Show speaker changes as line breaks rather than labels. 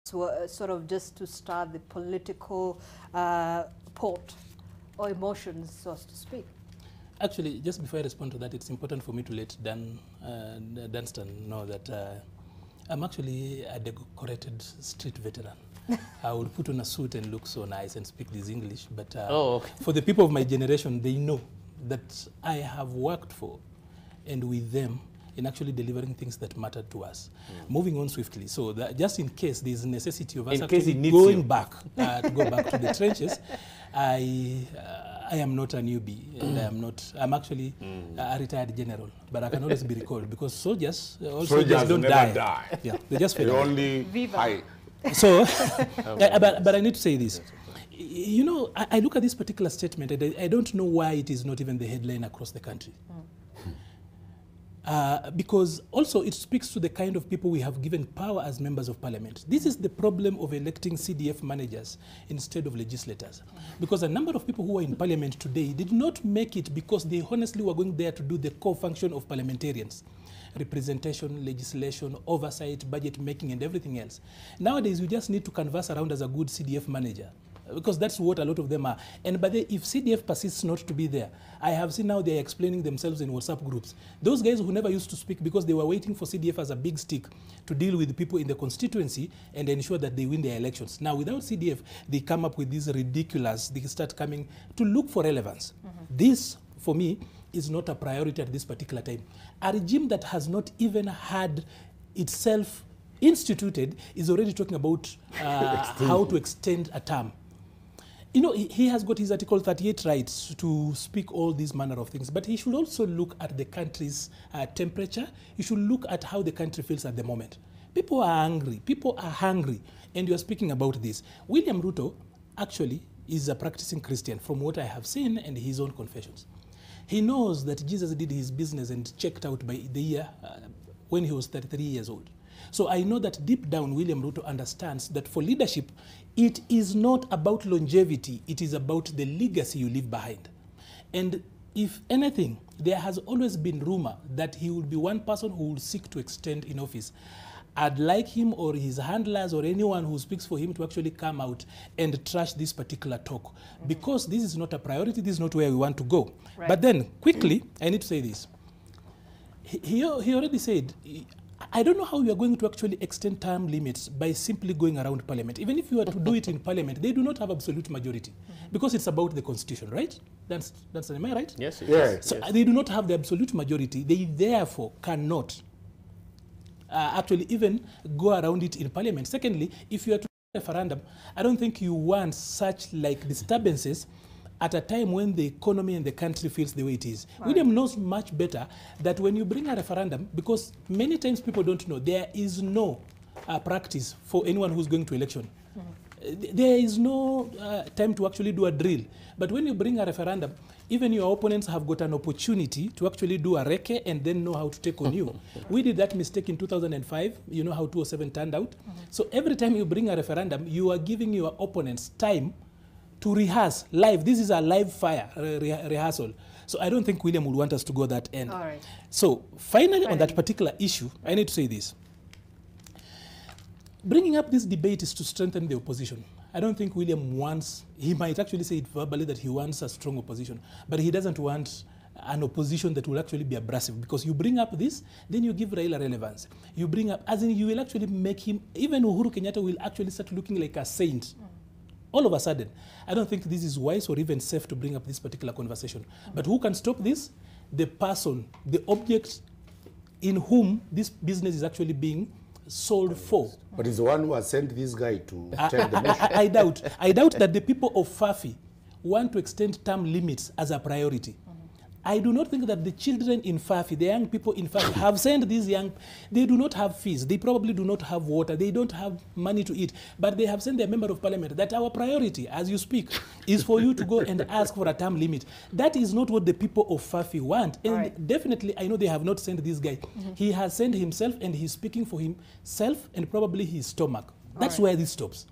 sort of just to start the political port or emotions, so to speak?
Actually, just before I respond to that, it's important for me to let Dunstan know that I'm actually a decorated street veteran. I will put on a suit and look so nice and speak this English, but for the people of my generation, they know that I have worked for and with them in actually delivering things that matter to us. Moving on swiftly, so that just in case there's a necessity of us actually going back, to go back to the trenches, I am not a newbie, and I'm actually a retired general, but I can always be recalled because soldiers don't die. Yeah, they just fade.
They only hide.
So, but I need to say this. You know, I look at this particular statement and I don't know why it is not even the headline across the country. Because also it speaks to the kind of people we have given power as members of parliament. This is the problem of electing CDF managers instead of legislators. Because a number of people who are in parliament today did not make it because they honestly were going there to do the core function of parliamentarians. Representation, legislation, oversight, budget making, and everything else. Nowadays, we just need to canvass around as a good CDF manager, because that's what a lot of them are. And by the way, if CDF persists not to be there, I have seen now they're explaining themselves in WhatsApp groups. Those guys who never used to speak because they were waiting for CDF as a big stick to deal with the people in the constituency and ensure that they win their elections. Now, without CDF, they come up with these ridiculous, they start coming to look for relevance. This, for me, is not a priority at this particular time. A regime that has not even had itself instituted is already talking about how to extend a term. You know, he has got his Article 38 rights to speak all these manner of things, but he should also look at the country's temperature. He should look at how the country feels at the moment. People are angry. People are hungry. And you're speaking about this. William Ruto actually is a practicing Christian from what I have seen and his own confessions. He knows that Jesus did his business and checked out by the year when he was 33 years old. So I know that deep down, William Ruto understands that for leadership, it is not about longevity, it is about the legacy you leave behind. And if anything, there has always been rumor that he will be one person who will seek to extend in office. I'd like him or his handlers or anyone who speaks for him to actually come out and trash this particular talk. Because this is not a priority, this is not where we want to go. Right. But then, quickly, I need to say this. He already said, I don't know how you are going to actually extend term limits by simply going around parliament. Even if you were to do it in parliament, they do not have absolute majority because it's about the constitution, right? That's am I right?
Yes. Yes.
So they do not have the absolute majority. They therefore cannot actually even go around it in parliament. Secondly, if you are to do a referendum, I don't think you want such like disturbances at a time when the economy and the country feels the way it is. Right. William knows much better that when you bring a referendum, because many times people don't know, there is no practice for anyone who's going to election. There is no time to actually do a drill. But when you bring a referendum, even your opponents have got an opportunity to actually do a recce and then know how to take on you. We did that mistake in 2005. You know how 2007 turned out. So every time you bring a referendum, you are giving your opponents time to rehearse live. This is a live fire rehearsal. So I don't think William would want us to go that end.
All right.
So finally, on that particular issue, I need to say this. Bringing up this debate is to strengthen the opposition. I don't think William wants, he might actually say it verbally that he wants a strong opposition, but he doesn't want an opposition that will actually be abrasive, because you bring up this, then you give Raila relevance. You bring up, as in you will actually make him, even Uhuru Kenyatta will actually start looking like a saint. All of a sudden. I don't think this is wise or even safe to bring up this particular conversation. But who can stop this? The person, the object in whom this business is actually being sold for.
But he's the one who has sent this guy to tell the nation.
I doubt that the people of Fafi want to extend term limits as a priority. I do not think that the children in Fafi, the young people in Fafi, have sent these young, they do not have fees, they probably do not have water, they don't have money to eat, but they have sent their member of parliament that our priority, as you speak, is for you to go and ask for a term limit. That is not what the people of Fafi want. And definitely, I know they have not sent this guy. He has sent himself and he's speaking for himself and probably his stomach. That's where this stops.